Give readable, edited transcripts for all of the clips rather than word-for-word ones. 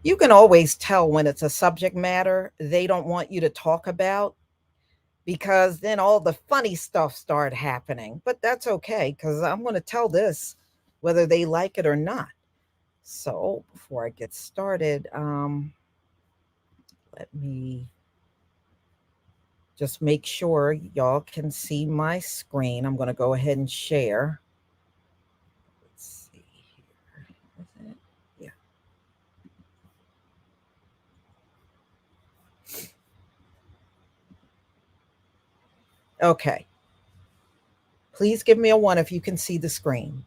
You can always tell when it's a subject matter they don't want you to talk about because then all the funny stuff start happening. But that's okay because I'm going to tell this whether they like it or not. So before I get started, let me just make sure y'all can see my screen. I'm going to go ahead and share. Let's see here. Is it? Yeah. Okay. Please give me a one if you can see the screen.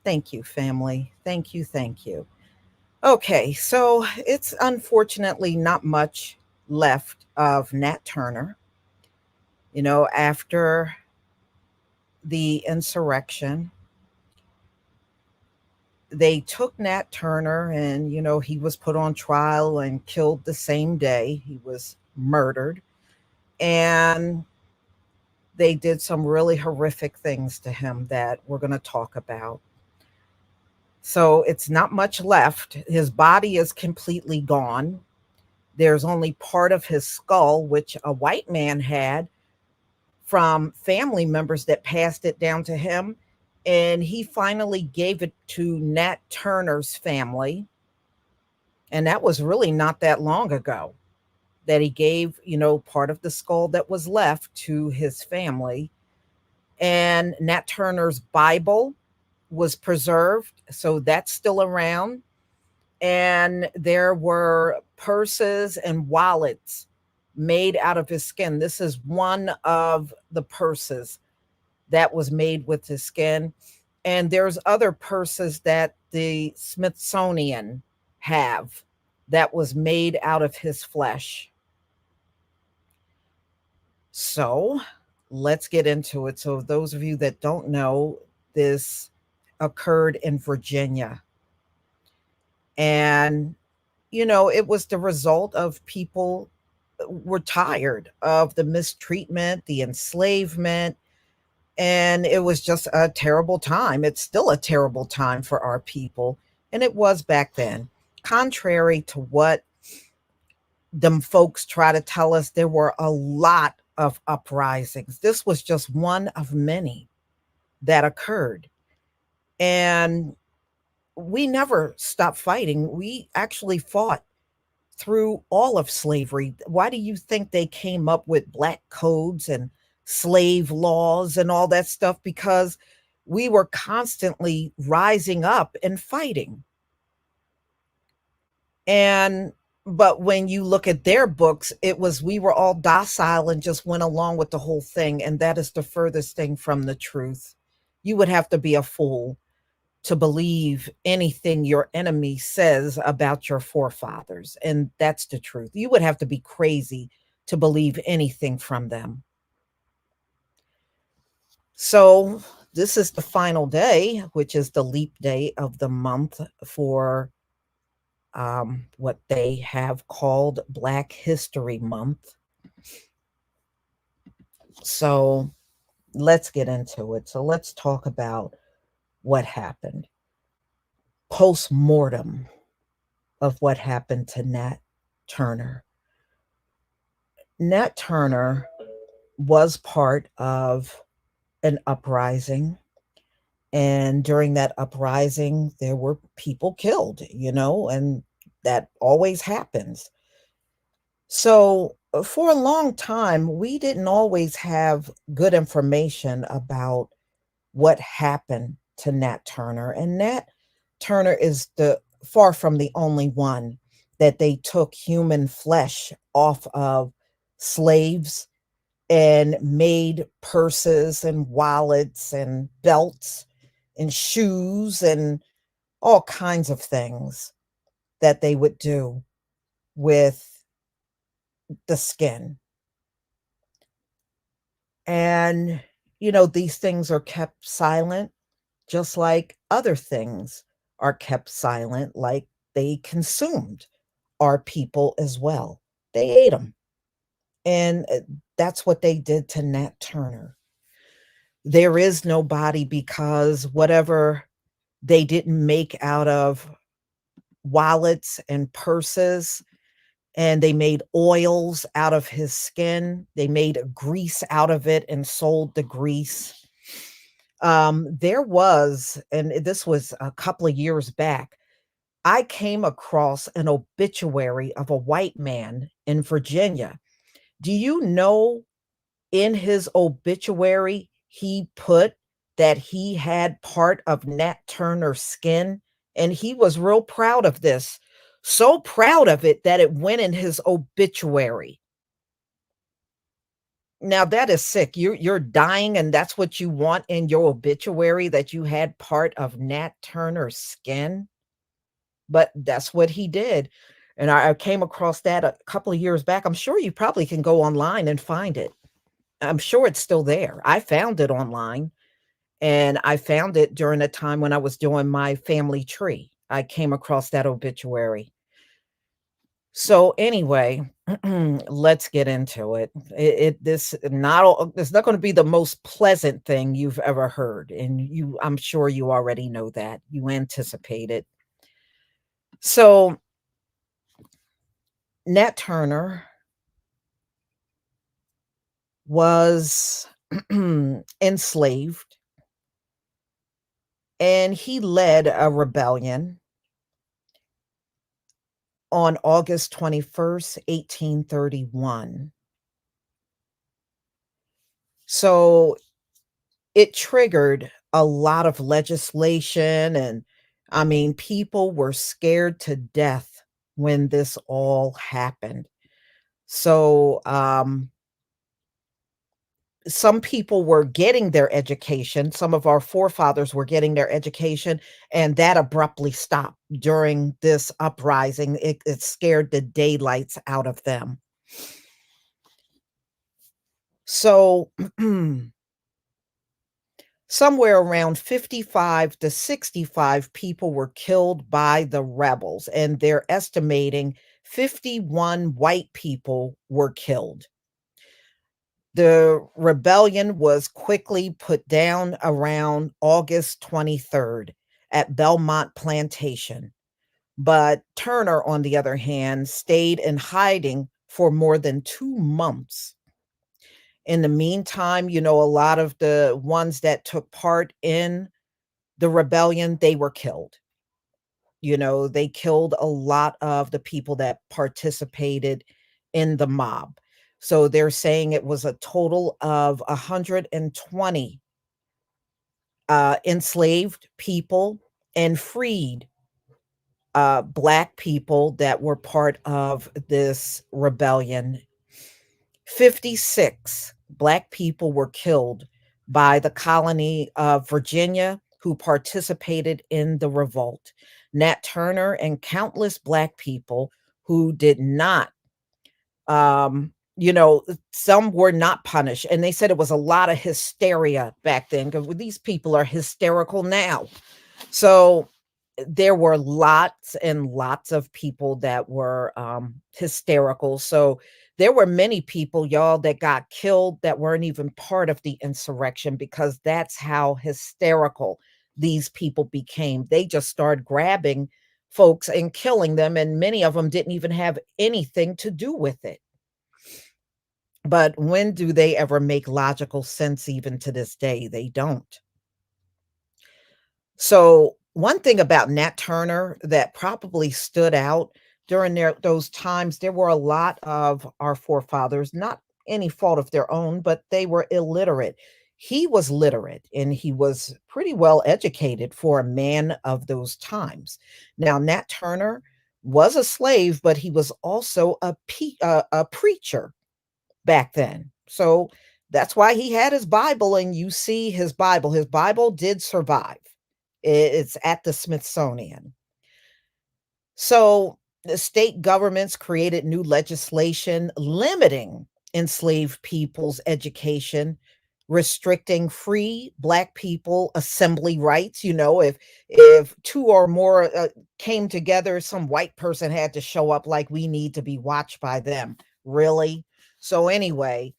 Thank you, family. Thank you. Thank you. Okay, so it's unfortunately not much left of Nat Turner. After the insurrection, they took Nat Turner and, he was put on trial and killed the same day. He was murdered. And they did some really horrific things to him that we're going to talk about. So it's not much left. His body is completely gone. There's only part of his skull, which a white man had from family members that passed it down to him. And he finally gave it to Nat Turner's family. And that was really not that long ago that he gave, part of the skull that was left to his family. And Nat Turner's Bible was preserved. So that's still around. And there were purses and wallets made out of his skin. This is one of the purses that was made with his skin. And there's other purses that the Smithsonian have that was made out of his flesh. So let's get into it. So those of you that don't know, this occurred in Virginia. And, it was the result of people were tired of the mistreatment, the enslavement, and it was just a terrible time. It's still a terrible time for our people, and it was back then. Contrary to what them folks try to tell us, there were a lot of uprisings. This was just one of many that occurred. And we never stopped fighting. We actually fought through all of slavery. Why do you think they came up with black codes and slave laws and all that stuff? Because we were constantly rising up and fighting. But when you look at their books, it was we were all docile and just went along with the whole thing. And that is the furthest thing from the truth. You would have to be a fool to believe anything your enemy says about your forefathers. And that's the truth. You would have to be crazy to believe anything from them. So this is the final day, which is the leap day of the month for what they have called Black History Month. So let's get into it. So let's talk about what happened. Postmortem of what happened to Nat Turner. Nat Turner was part of an uprising. And during that uprising, there were people killed, and that always happens. So for a long time, we didn't always have good information about what happened to Nat Turner. And Nat Turner is the far from the only one that they took human flesh off of slaves and made purses and wallets and belts and shoes and all kinds of things that they would do with the skin. And, these things are kept silent, just like other things are kept silent, like they consumed our people as well. They ate them. And that's what they did to Nat Turner. There is no body because whatever they didn't make out of wallets and purses, and they made oils out of his skin. They made grease out of it and sold the grease. There was, and this was a couple of years back, I came across an obituary of a white man in Virginia. Do you know in his obituary, he put that he had part of Nat Turner's skin, and he was real proud of this. So proud of it that it went in his obituary. Now that is sick. You're dying and that's what you want in your obituary, that you had part of Nat Turner's skin? But that's what he did, and I came across that a couple of years back. I'm sure you probably can go online and find it. I'm sure it's still there. I found it online, and I found it during a time when I was doing my family tree. I came across that obituary. So anyway, let's get into it. It this not all it's not gonna be the most pleasant thing you've ever heard, and I'm sure you already know that. You anticipate it. So, Nat Turner was enslaved, and he led a rebellion on August 21st, 1831. So it triggered a lot of legislation, and I mean, people were scared to death when this all happened. So, some people were getting their education. Some of our forefathers were getting their education, and that abruptly stopped during this uprising. It scared the daylights out of them. So, somewhere around 55 to 65 people were killed by the rebels, and they're estimating 51 white people were killed. The rebellion was quickly put down around August 23rd at Belmont Plantation, but Turner, on the other hand, stayed in hiding for more than 2 months. In the meantime, a lot of the ones that took part in the rebellion, they were killed. They killed a lot of the people that participated in the mob. So they're saying it was a total of 120 enslaved people and freed Black people that were part of this rebellion. 56 Black people were killed by the colony of Virginia who participated in the revolt. Nat Turner and countless Black people who did not, some were not punished. And they said it was a lot of hysteria back then because these people are hysterical now. So there were lots and lots of people that were hysterical. So there were many people, y'all, that got killed that weren't even part of the insurrection because that's how hysterical these people became. They just started grabbing folks and killing them, and many of them didn't even have anything to do with it. But when do they ever make logical sense even to this day? They don't. So, one thing about Nat Turner that probably stood out during those times, there were a lot of our forefathers, not any fault of their own, but they were illiterate. He was literate and he was pretty well educated for a man of those times. Now, Nat Turner was a slave, but he was also a preacher back then. So that's why he had his Bible, and you see his Bible. His Bible did survive. It's at the Smithsonian. So the state governments created new legislation limiting enslaved people's education, restricting free Black people assembly rights. If two or more came together, some white person had to show up like we need to be watched by them. Really? So anyway,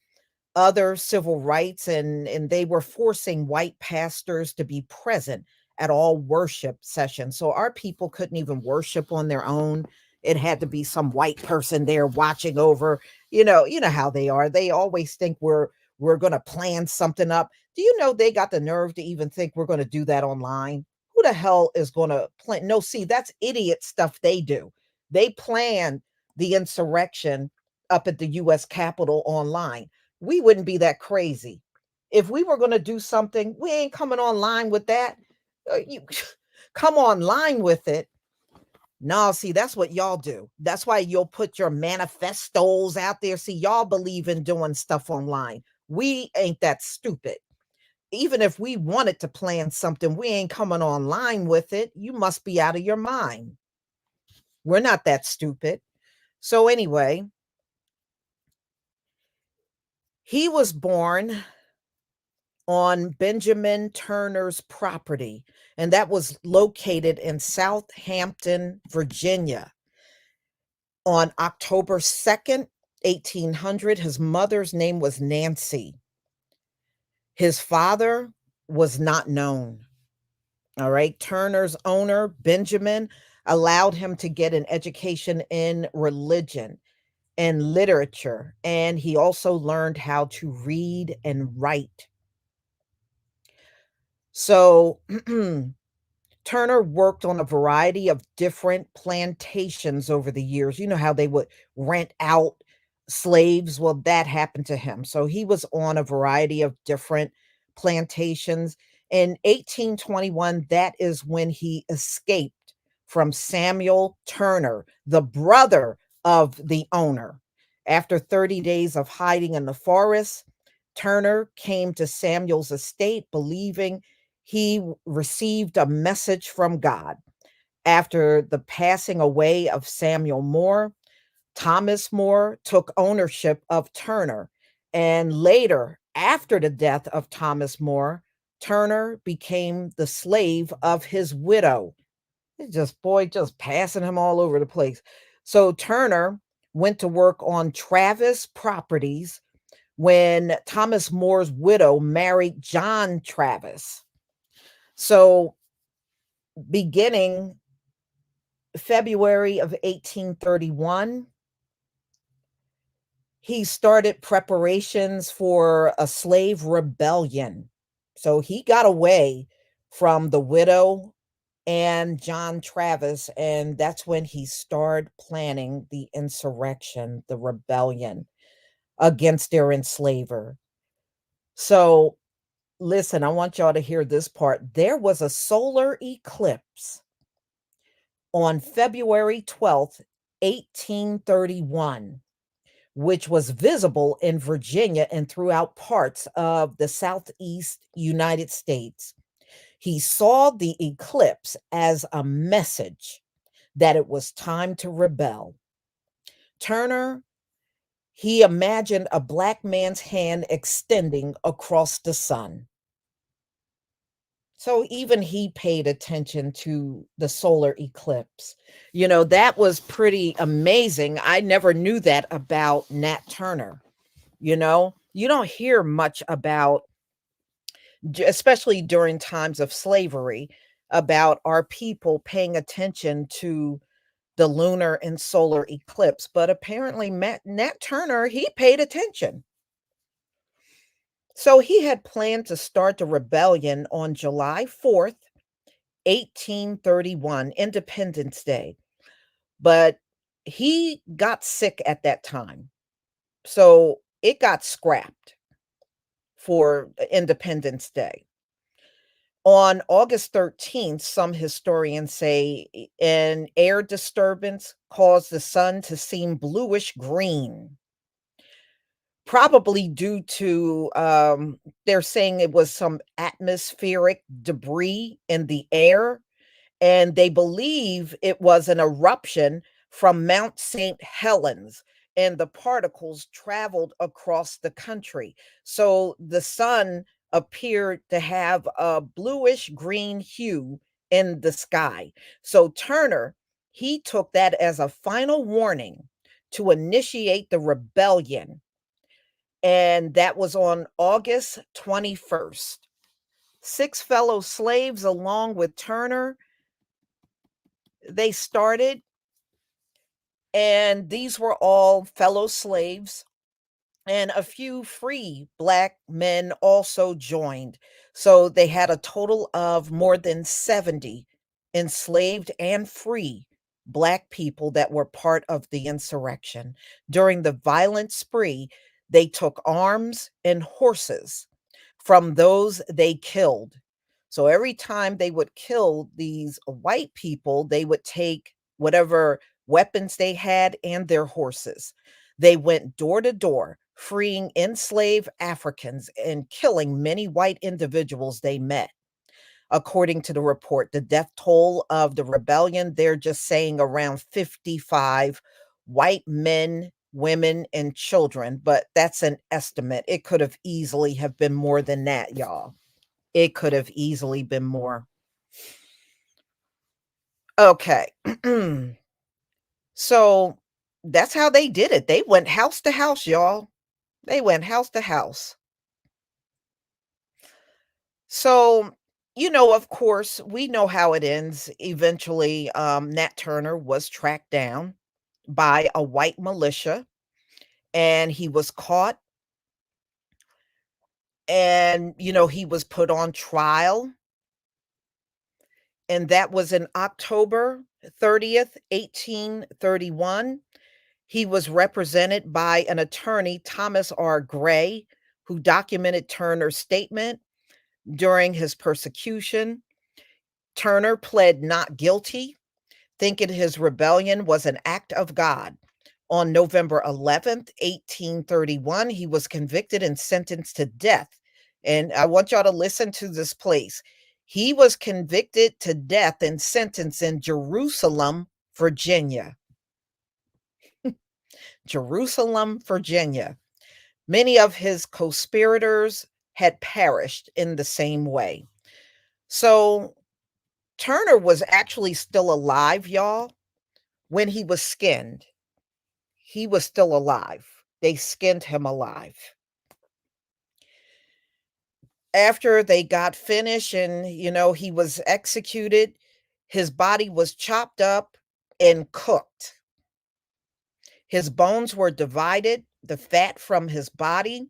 other civil rights, and they were forcing white pastors to be present at all worship sessions. So our people couldn't even worship on their own. It had to be some white person there watching over. You know how they are. They always think we're going to plan something up. Do you know they got the nerve to even think we're going to do that online? Who the hell is going to plan? No, see, that's idiot stuff they do. They plan the insurrection up at the US Capitol online. We wouldn't be that crazy. If we were going to do something, we ain't coming online with that. You come online with it. No, see, that's what y'all do. That's why you'll put your manifestos out there. See, y'all believe in doing stuff online. We ain't that stupid. Even if we wanted to plan something, we ain't coming online with it. You must be out of your mind. We're not that stupid. So, anyway, he was born on Benjamin Turner's property, and that was located in Southampton, Virginia, on October 2nd, 1800. His mother's name was Nancy. His father was not known. All right. Turner's owner, Benjamin, allowed him to get an education in religion and literature, and he also learned how to read and write. So, Turner worked on a variety of different plantations over the years. You know how they would rent out slaves? Well, that happened to him. So he was on a variety of different plantations. In 1821, that is when he escaped from Samuel Turner, the brother of the owner. After 30 days of hiding in the forest, Turner came to Samuel's estate believing he received a message from God. After the passing away of Samuel Moore, Thomas Moore took ownership of Turner. And later, after the death of Thomas Moore, Turner became the slave of his widow. It's just, boy, just passing him all over the place. So Turner went to work on Travis properties when Thomas Moore's widow married John Travis. So beginning February of 1831, he started preparations for a slave rebellion. So he got away from the widow and John Travis, and that's when he started planning the insurrection, the rebellion against their enslaver. So listen, I want y'all to hear this part. There was a solar eclipse on February 12th, 1831, which was visible in Virginia and throughout parts of the Southeast United States. He saw the eclipse as a message that it was time to rebel. Turner, he imagined a black man's hand extending across the sun. So even he paid attention to the solar eclipse. That was pretty amazing. I never knew that about Nat Turner. You don't hear much about, especially during times of slavery, about our people paying attention to the lunar and solar eclipse. But apparently, Nat Turner, he paid attention. So he had planned to start the rebellion on July 4th, 1831, Independence Day. But he got sick at that time. So it got scrapped for Independence Day. On August 13th, some historians say an air disturbance caused the sun to seem bluish green, probably due to, they're saying it was some atmospheric debris in the air, and they believe it was an eruption from Mount St. Helens, and the particles traveled across the country. So the sun appeared to have a bluish green hue in the sky. So Turner, he took that as a final warning to initiate the rebellion. And that was on August 21st. 6 fellow slaves, along with Turner, they started, and these were all fellow slaves, and a few free black men also joined. So they had a total of more than 70 enslaved and free black people that were part of the insurrection. During the violent spree, they took arms and horses from those they killed. So every time they would kill these white people, they would take whatever weapons they had, and their horses. They went door to door, freeing enslaved Africans and killing many white individuals they met. According to the report, the death toll of the rebellion, they're just saying around 55 white men, women, and children, but that's an estimate. It could have easily have been more than that, y'all. It could have easily been more. Okay. So that's how they did it. They went house to house, y'all. They went house to house. So, of course, we know how it ends. Eventually, Nat Turner was tracked down by a white militia and he was caught and, he was put on trial. And that was in October 30th, 1831. He was represented by an attorney, Thomas R. Gray, who documented Turner's statement during his persecution. Turner pled not guilty, thinking his rebellion was an act of God. On November 11th, 1831, he was convicted and sentenced to death. And I want y'all to listen to this place. He was convicted to death and sentenced in Jerusalem, Virginia. Jerusalem, Virginia. Many of his conspirators had perished in the same way. So Turner was actually still alive, y'all, when he was skinned. He was still alive. They skinned him alive. After they got finished and, he was executed, his body was chopped up and cooked. His bones were divided. The fat from his body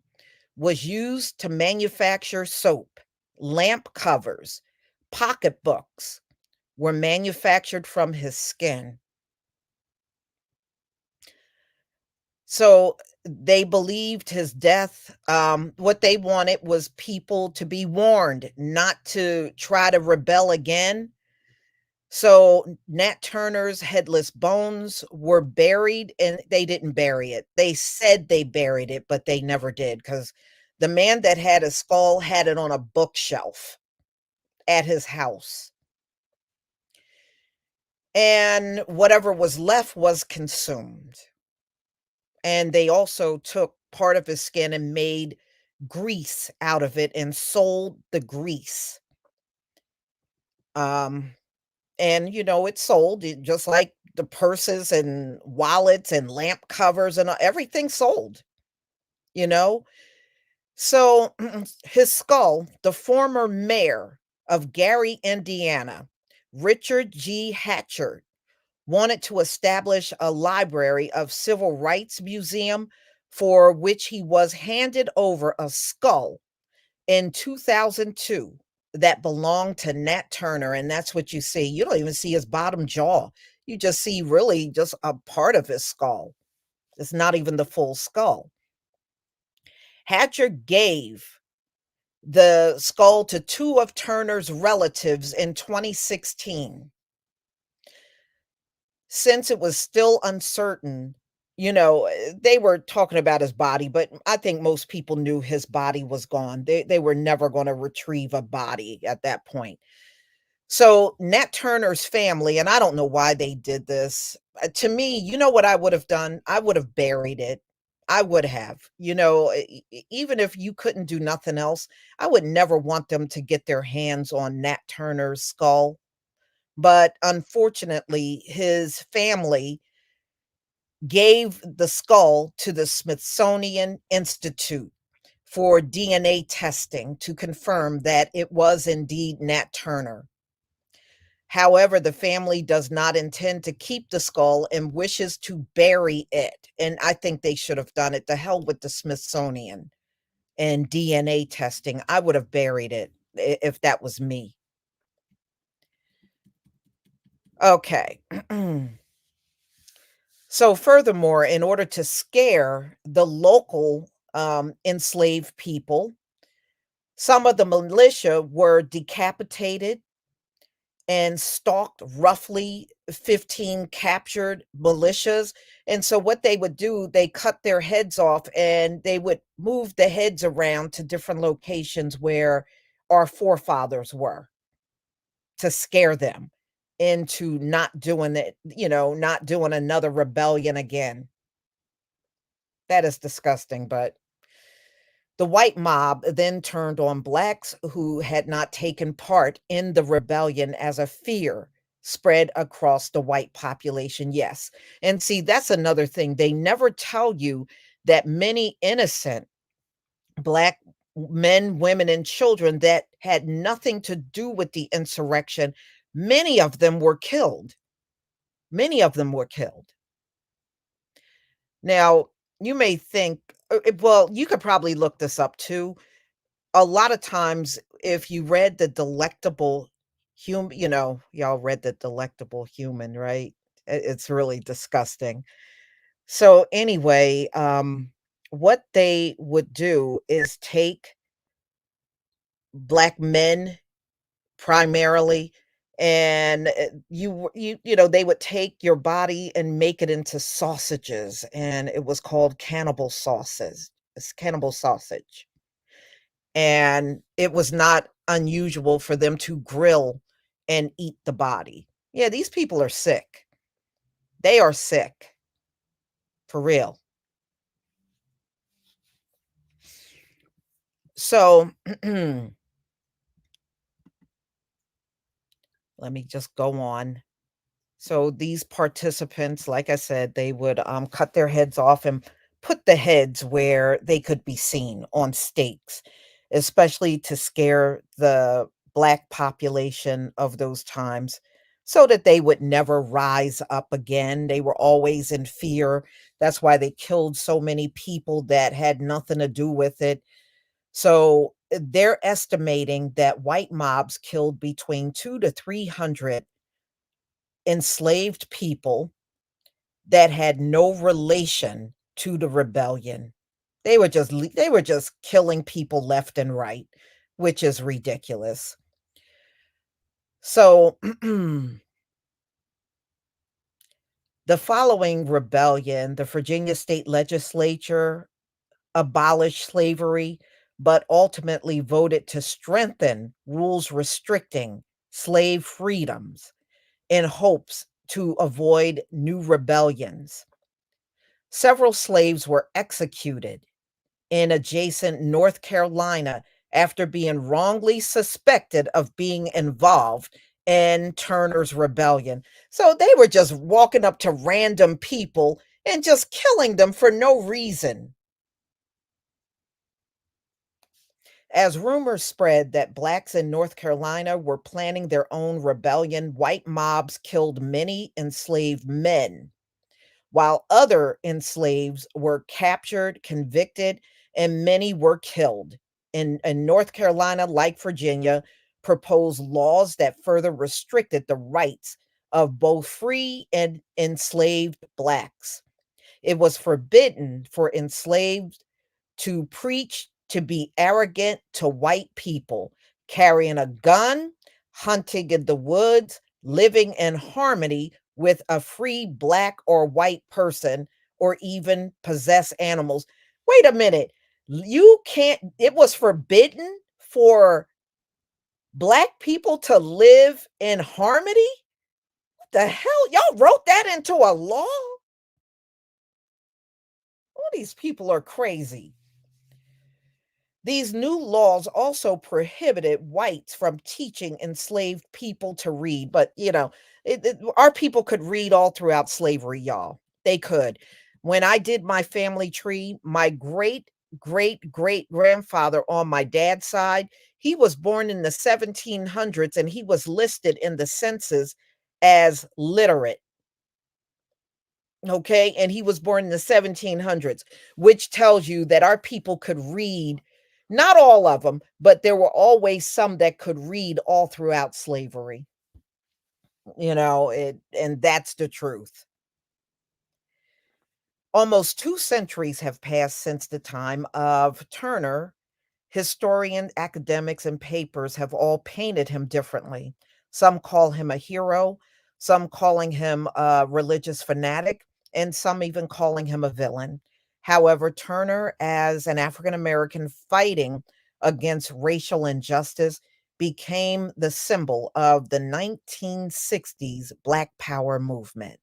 was used to manufacture soap. Lamp covers, pocketbooks were manufactured from his skin. So they believed his death. What they wanted was people to be warned not to try to rebel again. So Nat Turner's headless bones were buried, and they didn't bury it. They said they buried it, but they never did, because the man that had his skull had it on a bookshelf at his house. And whatever was left was consumed. And they also took part of his skin and made grease out of it and sold the grease. Um, and it sold just like the purses and wallets and lamp covers and everything sold, you know. So his skull, the former mayor of Gary, Indiana, Richard G. Hatcher, wanted to establish a library of civil rights museum, for which he was handed over a skull in 2002 that belonged to Nat Turner. And that's what you see. You don't even see his bottom jaw. You just see really just a part of his skull. It's not even the full skull. Hatcher gave the skull to two of Turner's relatives in 2016. Since it was still uncertain, they were talking about his body, but I think most people knew his body was gone. They were never going to retrieve a body at that point. So Nat Turner's family, and I don't know why they did this. To me, you know what I would have done? I would have buried it. I would have, even if you couldn't do nothing else, I would never want them to get their hands on Nat Turner's skull. But unfortunately, his family gave the skull to the Smithsonian Institute for DNA testing to confirm that it was indeed Nat Turner. However, the family does not intend to keep the skull and wishes to bury it. And I think they should have done it. The hell with the Smithsonian and DNA testing. I would have buried it if that was me. Okay. So, furthermore, in order to scare the local enslaved people, some of the militia were decapitated and stalked roughly 15 captured militias. And so what they would do, they cut their heads off and they would move the heads around to different locations where our forefathers were to scare them into not doing it, not doing another rebellion again. That is disgusting, but the white mob then turned on blacks who had not taken part in the rebellion as a fear spread across the white population. Yes. And see, that's another thing. They never tell you that many innocent black men, women, and children that had nothing to do with the insurrection, many of them were killed. Many of them were killed. Now, you may think, well, you could probably look this up too. A lot of times, if you read The Delectable Human, y'all read The Delectable Human, right? It's really disgusting. So anyway, what they would do is take black men primarily, and they would take your body and make it into sausages, and it was called cannibal sauces. It's cannibal sausage. And it was not unusual for them to grill and eat the body. Yeah, these people are sick. They are sick, for real. So, let me just go on. So these participants, like I said, they would, cut their heads off and put the heads where they could be seen on stakes, especially to scare the black population of those times so that they would never rise up again. They were always in fear. That's why they killed so many people that had nothing to do with it. So they're estimating that white mobs killed between 2 to 300 enslaved people that had no relation to the rebellion. They were just killing people left and right, which is ridiculous. So, the following rebellion, the Virginia state legislature abolished slavery, but ultimately voted to strengthen rules restricting slave freedoms in hopes to avoid new rebellions. Several slaves were executed in adjacent North Carolina after being wrongly suspected of being involved in Turner's rebellion. So they were just walking up to random people and just killing them for no reason. As rumors spread that blacks in North Carolina were planning their own rebellion, white mobs killed many enslaved men, while other enslaved were captured, convicted, and many were killed. In North Carolina, like Virginia, proposed laws that further restricted the rights of both free and enslaved blacks. It was forbidden for enslaved to preach to be arrogant to white people, carrying a gun, hunting in the woods, living in harmony with a free black or white person, or even possess animals. Wait a minute. You can't, it was forbidden for black people to live in harmony? What the hell? Y'all wrote that into a law? All these people are crazy. These new laws also prohibited whites from teaching enslaved people to read, but our people could read all throughout slavery, y'all. They could. When I did my family tree, my great great great grandfather on my dad's side, he was born in the 1700s and he was listed in the census as literate. Okay, and he was born in the 1700s, which tells you that our people could read. Not all of them, but there were always some that could read all throughout slavery. And that's the truth. Almost 2 centuries have passed since the time of Turner. Historian, academics, and papers have all painted him differently. Some call him a hero, some calling him a religious fanatic, and some even calling him a villain. However, Turner, as an African American fighting against racial injustice, became the symbol of the 1960s Black Power movement.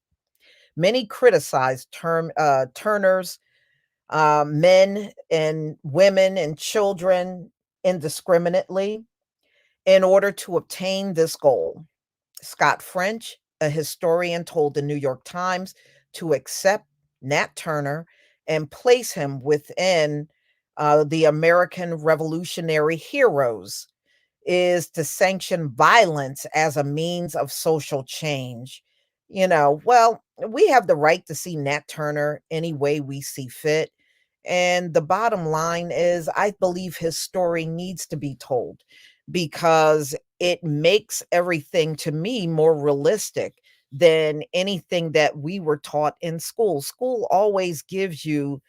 Many criticized Turner's men and women and children indiscriminately in order to obtain this goal. Scott French, a historian, told the New York Times to accept Nat Turner and place him within the American Revolutionary heroes is to sanction violence as a means of social change. Well, we have the right to see Nat Turner any way we see fit. And the bottom line is, I believe his story needs to be told because it makes everything to me more realistic than anything that we were taught in school. School always gives you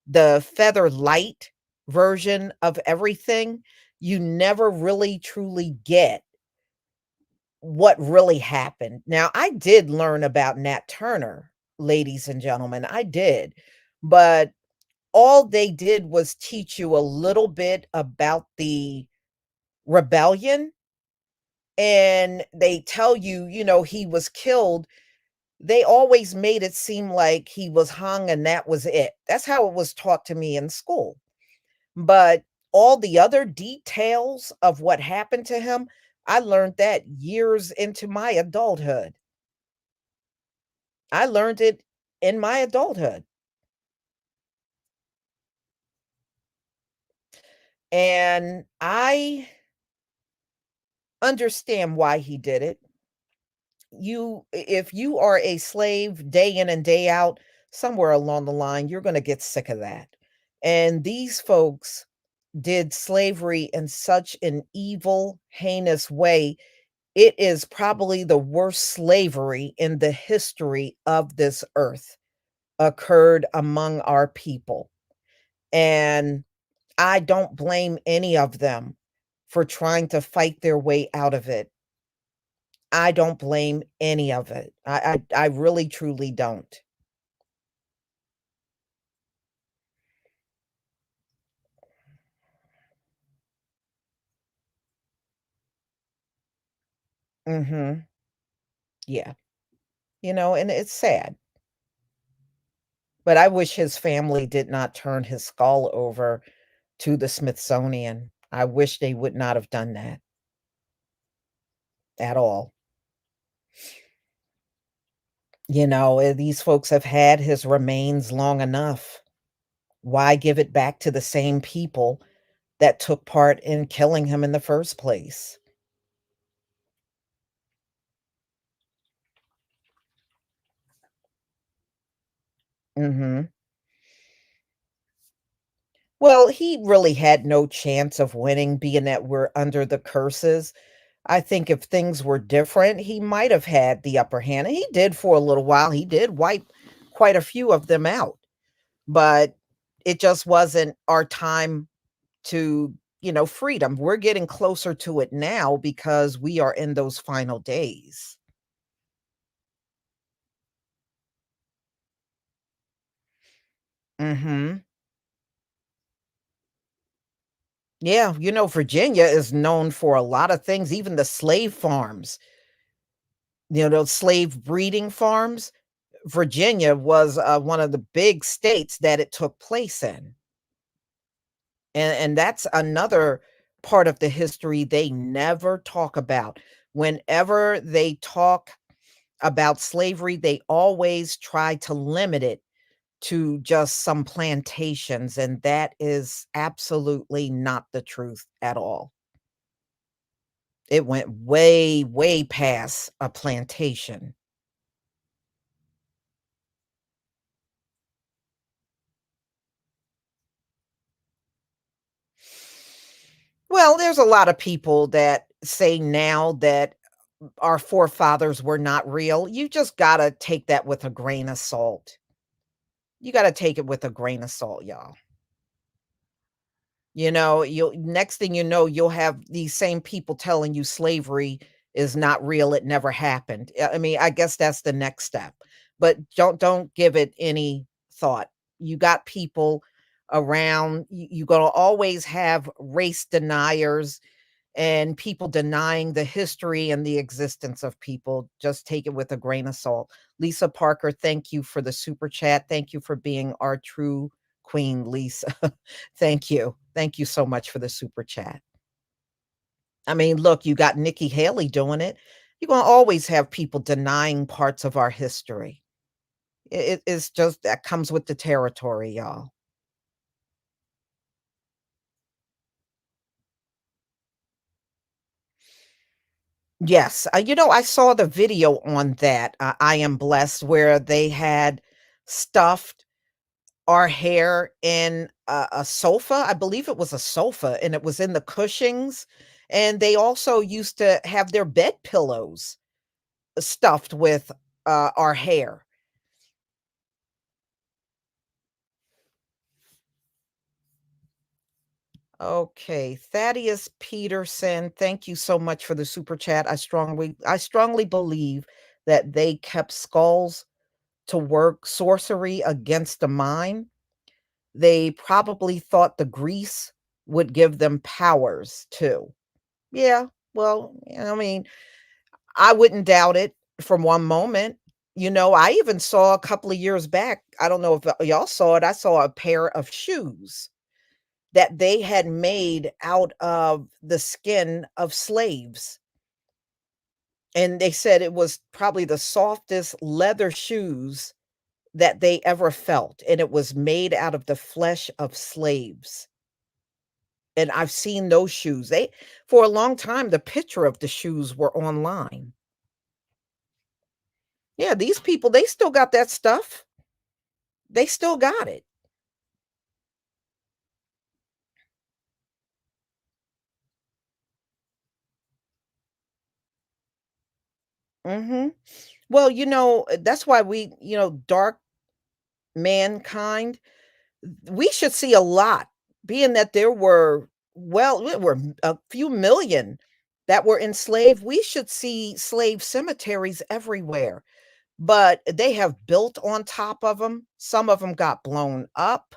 the feather light version of everything. You never really truly get what really happened. Now, I did learn about Nat Turner, ladies and gentlemen, I did, but all they did was teach you a little bit about the rebellion, and they tell you, he was killed. They always made it seem like he was hung and that was it. That's how it was taught to me in school. But all the other details of what happened to him, I learned that years into my adulthood. I learned it in my adulthood. And I understand why he did it. If you are a slave day in and day out, somewhere along the line, you're going to get sick of that. And these folks did slavery in such an evil, heinous way. It is probably the worst slavery in the history of this earth occurred among our people. And I don't blame any of them for trying to fight their way out of it. I don't blame any of it. I really truly don't. Mhm. Yeah. And it's sad. But I wish his family did not turn his skull over to the Smithsonian. I wish they would not have done that at all. These folks have had his remains long enough. Why give it back to the same people that took part in killing him in the first place? Mhm. Well, he really had no chance of winning being that we're under the curses. I think if things were different, he might have had the upper hand, and he did for a little while. He did wipe quite a few of them out, but it just wasn't our time to, freedom. We're getting closer to it now because we are in those final days. Mhm. Yeah, Virginia is known for a lot of things, even the slave farms, those slave breeding farms. Virginia was, one of the big states that it took place in. And that's another part of the history they never talk about. Whenever they talk about slavery, they always try to limit it to just some plantations, and that is absolutely not the truth at all. It went way, way past a plantation. Well, there's a lot of people that say now that our forefathers were not real. You just gotta take that with a grain of salt. You gotta take it with a grain of salt, y'all. You'll next thing you know, you'll have these same people telling you slavery is not real, it never happened. I mean, I guess that's the next step, but don't give it any thought. You got people around, you're gonna always have race deniers and people denying the history and the existence of people. Just take it with a grain of salt. Lisa Parker, thank you for the super chat. Thank you for being our true queen, Lisa. Thank you. Thank you so much for the super chat. I mean, look, you got Nikki Haley doing it. You're going to always have people denying parts of our history. It's just that comes with the territory, y'all. Yes. I saw the video on that. I Am Blessed, where they had stuffed our hair in a sofa. I believe it was a sofa, and it was in the cushions. And they also used to have their bed pillows stuffed with our hair. Okay, Thaddeus Peterson, thank you so much for the super chat. I strongly believe that they kept skulls to work sorcery against the mind. They probably thought the grease would give them powers too. Yeah, well, I mean, I wouldn't doubt it from one moment. I even saw a couple of years back, I don't know if y'all saw it, I saw a pair of shoes that they had made out of the skin of slaves. And they said it was probably the softest leather shoes that they ever felt. And it was made out of the flesh of slaves. And I've seen those shoes. For a long time, the picture of the shoes were online. Yeah, these people, they still got that stuff. They still got it. Hmm. Well, that's why dark mankind, we should see a lot, being that there were a few million that were enslaved. We should see slave cemeteries everywhere, but they have built on top of them. Some of them got blown up,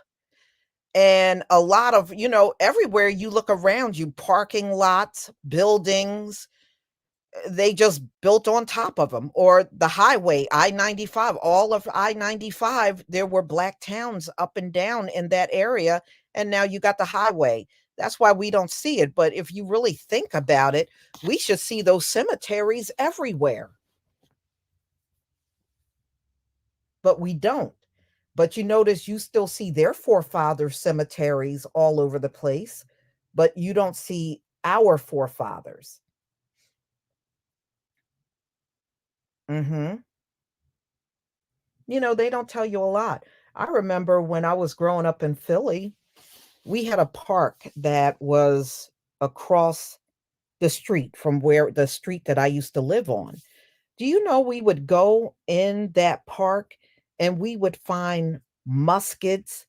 and a lot of, everywhere you look around you, parking lots, buildings, they just built on top of them. Or the highway, I-95, all of I-95, there were black towns up and down in that area, and now you got the highway. That's why we don't see it, but if you really think about it, we should see those cemeteries everywhere, but we don't. But you notice you still see their forefathers' cemeteries all over the place, but you don't see our forefathers. Mhm. They don't tell you a lot. I remember when I was growing up in Philly, we had a park that was across the street from where the street that I used to live on. Do you know we would go in that park and we would find muskets,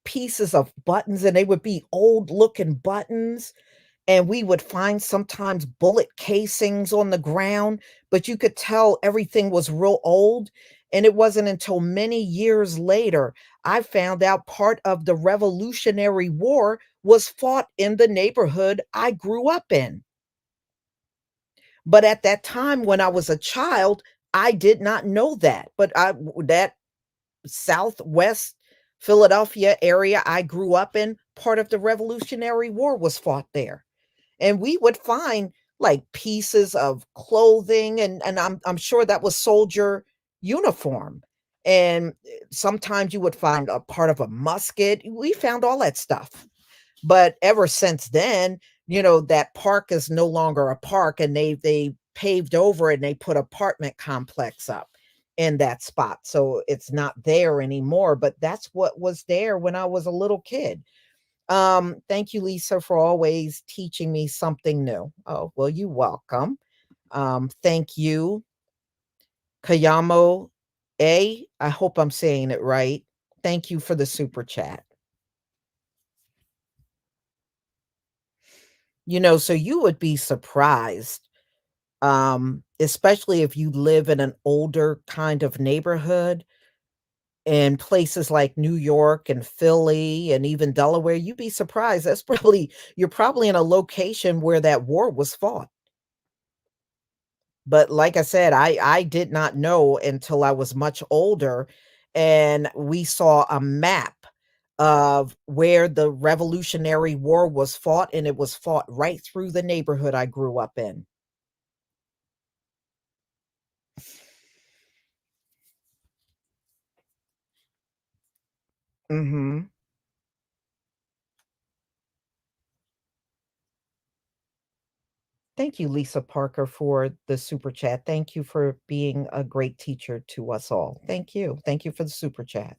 pieces of buttons, and they would be old looking buttons, and we would find sometimes bullet casings on the ground, but you could tell everything was real old. And it wasn't until many years later I found out part of the Revolutionary War was fought in the neighborhood I grew up in. But at that time when I was a child, I did not know that. But that Southwest Philadelphia area I grew up in, part of the Revolutionary War was fought there. And we would find like pieces of clothing, and I'm sure that was soldier uniform. And sometimes you would find a part of a musket. We found all that stuff. But ever since then, that park is no longer a park, and they paved over it and they put apartment complex up in that spot. So it's not there anymore, but that's what was there when I was a little kid. Thank you, Lisa, for always teaching me something new. Oh, well, you're welcome. Thank you, Kayamo A. I hope I'm saying it right. Thank you for the super chat. So you would be surprised. especially if you live in an older kind of neighborhood in places like New York and Philly and even Delaware, you'd be surprised. That's probably you're probably in a location where that war was fought. But like I said, I did not know until I was much older, and we saw a map of where the Revolutionary War was fought, and it was fought right through the neighborhood I grew up in. Mhm. Thank you, Lisa Parker, for the super chat. Thank you for being a great teacher to us all. Thank you. Thank you for the super chat.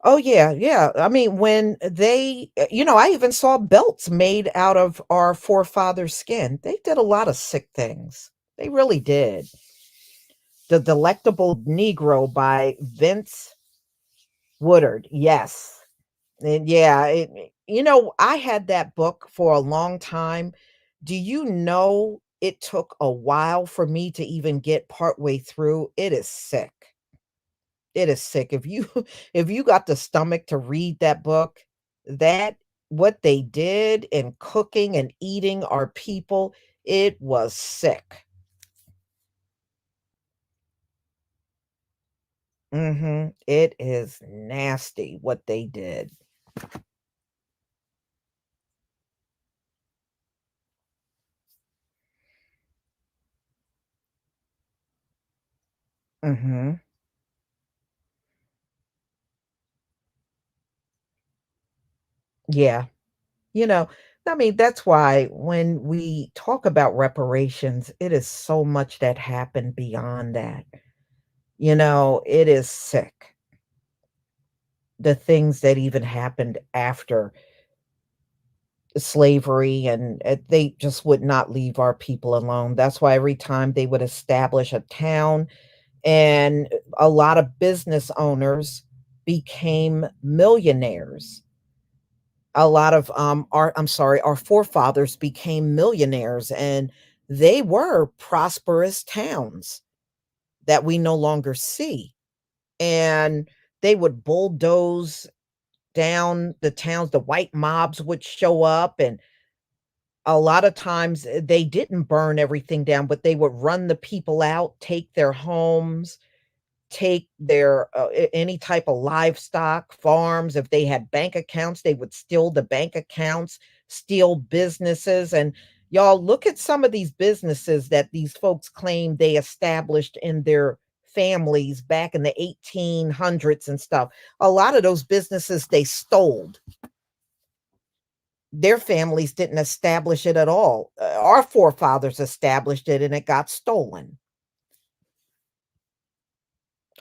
Oh, yeah, yeah. I mean, when I even saw belts made out of our forefathers' skin. They did a lot of sick things. They really did. The Delectable Negro by Vince Woodard. Yes. And yeah, I had that book for a long time. Do you know it took a while for me to even get partway through? It is sick. It is sick. If you if you got the stomach to read that book, that what they did in cooking and eating our people, it was sick. Mhm. It is nasty what they did. Mhm. Yeah. You know, I mean, that's why when we talk about reparations, it is so much that happened beyond that. It is sick. The things that even happened after slavery, and they just would not leave our people alone. That's why every time they would establish a town, and a lot of business owners became millionaires. A lot of our forefathers became millionaires, and they were prosperous towns that we no longer see. And they would bulldoze down the towns. The white mobs would show up, and a lot of times they didn't burn everything down, but they would run the people out, take their homes, take their any type of livestock, farms. If they had bank accounts, they would steal the bank accounts, steal businesses. And y'all, look at some of these businesses that these folks claim they established in their families back in the 1800s and stuff. A lot of those businesses they stole. Their families didn't establish it at all. Our forefathers established it and it got stolen.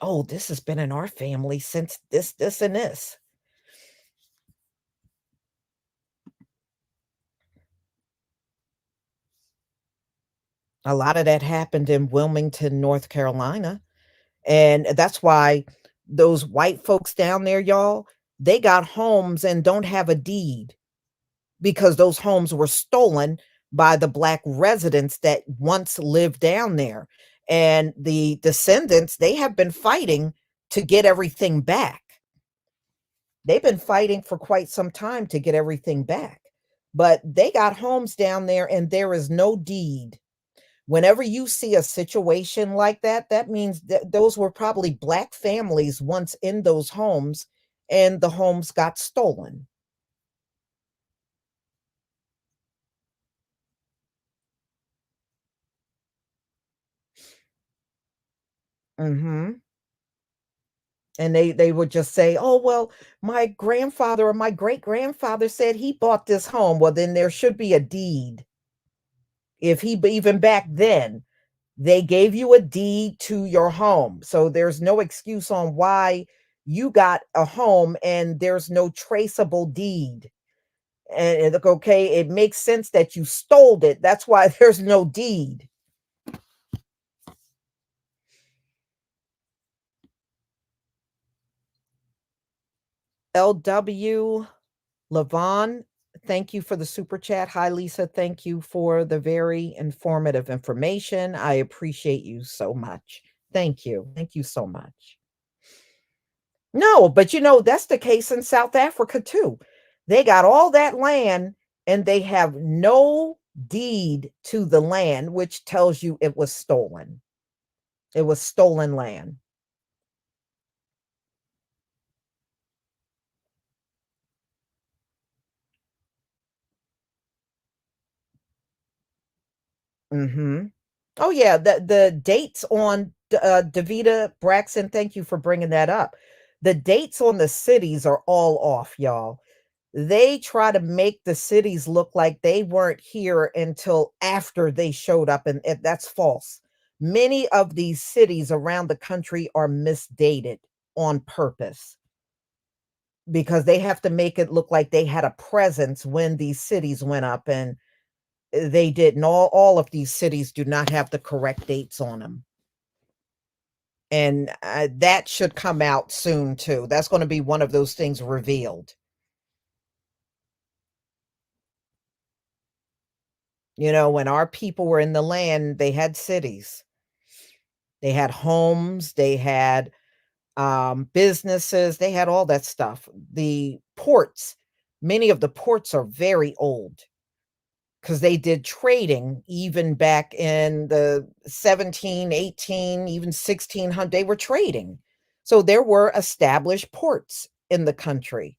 Oh, this has been in our family since this, and this. A lot of that happened in Wilmington, North Carolina, and that's why those white folks down there, y'all, they got homes and don't have a deed because those homes were stolen by the black residents that once lived down there. And the descendants, they have been fighting to get everything back. They've been fighting for quite some time to get everything back. But they got homes down there and there is no deed. Whenever you see a situation like that, that means that those were probably black families once in those homes and the homes got stolen. Mhm. And they would just say, "Oh, well, my grandfather or my great-grandfather said he bought this home." Well, then there should be a deed. If he even back then, they gave you a deed to your home. So there's no excuse on why you got a home and there's no traceable deed. And look, okay, it makes sense that you stole it. That's why there's no deed. LW Levon, thank you for the super chat. Hi, Lisa. Thank you for the very informative information. I appreciate you so much. Thank you. Thank you so much. No, but that's the case in South Africa too. They got all that land and they have no deed to the land, which tells you it was stolen. It was stolen land. Mhm. Oh, yeah, the dates on Davita Braxton, thank you for bringing that up. The dates on the cities are all off, y'all. They try to make the cities look like they weren't here until after they showed up, and that's false. Many of these cities around the country are misdated on purpose because they have to make it look like they had a presence when these cities went up, and they didn't. All of these cities do not have the correct dates on them. And that should come out soon too. That's going to be one of those things revealed. When our people were in the land, they had cities, they had homes, they had businesses, they had all that stuff. The ports, many of the ports are very old because they did trading even back in the 17, 18, even 1600. They were trading. So there were established ports in the country.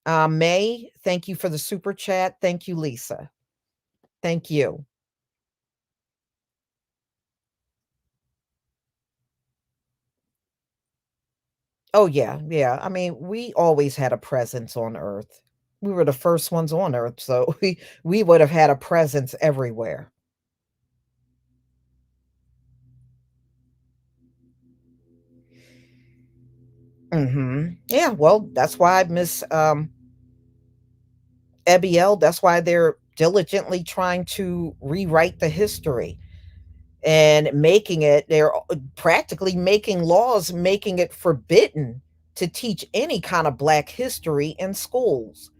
May, thank you for the super chat. Thank you, Lisa. Thank you. Oh, yeah, yeah. I mean, we always had a presence on Earth. We were the first ones on Earth, so we would have had a presence everywhere. Yeah, well, that's why Miss Ebiel, that's why they're diligently trying to rewrite the history and making it, they're practically making laws, making it forbidden to teach any kind of Black history in schools.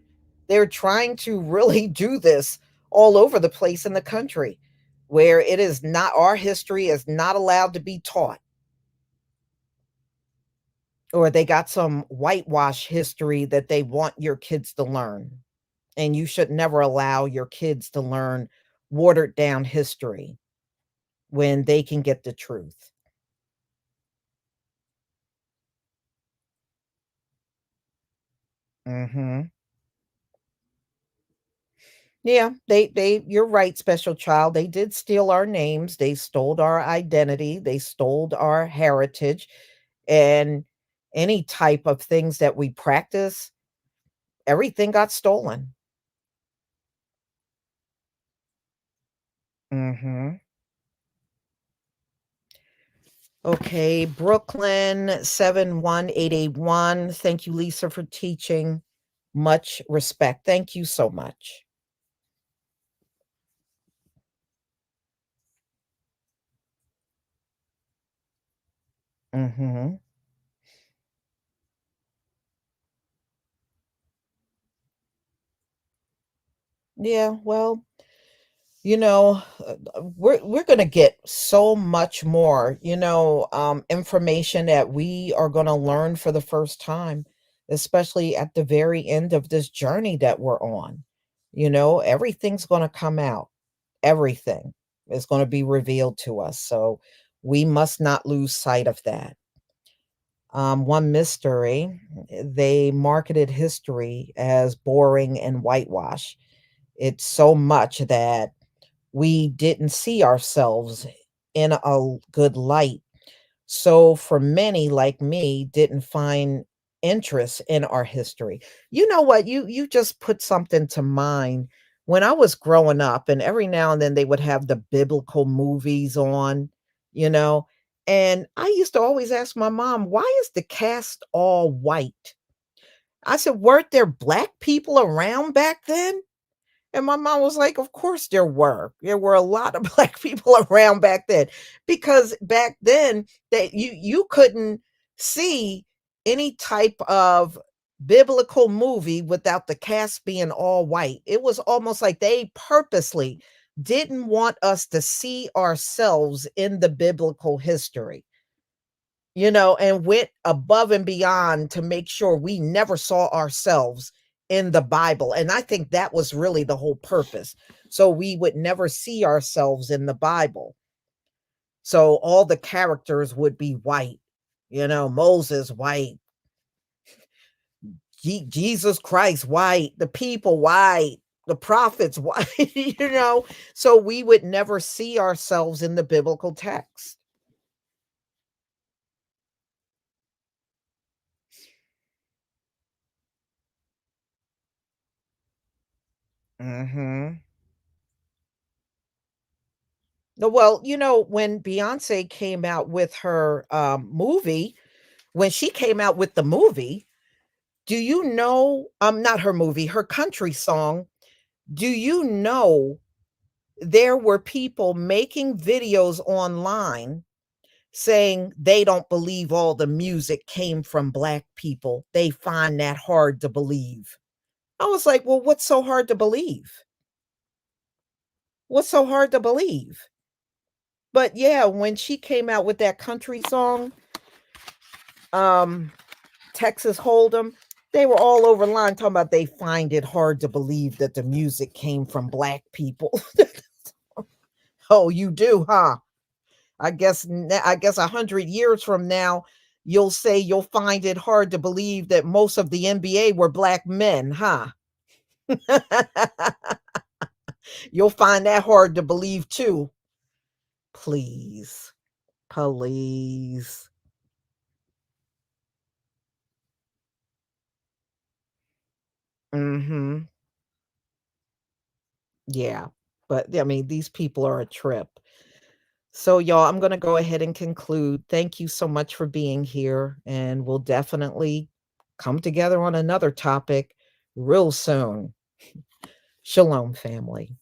They're trying to really do this all over the place in the country where it is not, our history is not allowed to be taught. Or they got some whitewash history that they want your kids to learn. And you should never allow your kids to learn watered down history when they can get the truth. Mhm. Yeah, they you're right, special child. They did steal our names. They stole our identity. They stole our heritage, and any type of things that we practice, everything got stolen. Mhm. Okay, Brooklyn 71881. Thank you, Lisa, for teaching. Much respect. Thank you so much. Mhm. Yeah, well, we're going to get so much more, information that we are going to learn for the first time, especially at the very end of this journey that we're on. Everything's going to come out. Everything is going to be revealed to us. So we must not lose sight of that. One mystery, they marketed history as boring and whitewash. It's so much that we didn't see ourselves in a good light. So for many like me didn't find interest in our history. You know what? You just put something to mind. When I was growing up, and every now and then they would have the biblical movies on, you know, and I used to always ask my mom, why is the cast all white? I said, weren't there Black people around back then? And my mom was like, "Of course there were. There were a lot of Black people around back then, because back then that you couldn't see any type of biblical movie without the cast being all white. It was almost like they purposely didn't want us to see ourselves in the biblical history, and went above and beyond to make sure we never saw ourselves in the Bible. And I think that was really the whole purpose. So we would never see ourselves in the Bible. So all the characters would be white, Moses white, Jesus Christ white, the people white, the prophets white, so we would never see ourselves in the biblical text. Mhm. No, well, when Beyonce came out with her, movie, when she came out with the movie, do you know not her movie, her country song, do you know there were people making videos online saying they don't believe all the music came from Black people. They find that hard to believe. I was like, "Well, what's so hard to believe? What's so hard to believe?" But yeah, when she came out with that country song, um, Texas Hold'em, they were all over line talking about they find it hard to believe that the music came from Black people. Oh, you do, huh? I guess 100 years from now, you'll say you'll find it hard to believe that most of the NBA were Black men, huh? You'll find that hard to believe too. Please. Please. Mhm. Yeah. But, I mean, these people are a trip. So, y'all, I'm gonna go ahead and conclude. Thank you so much for being here, and we'll definitely come together on another topic real soon. Shalom, family.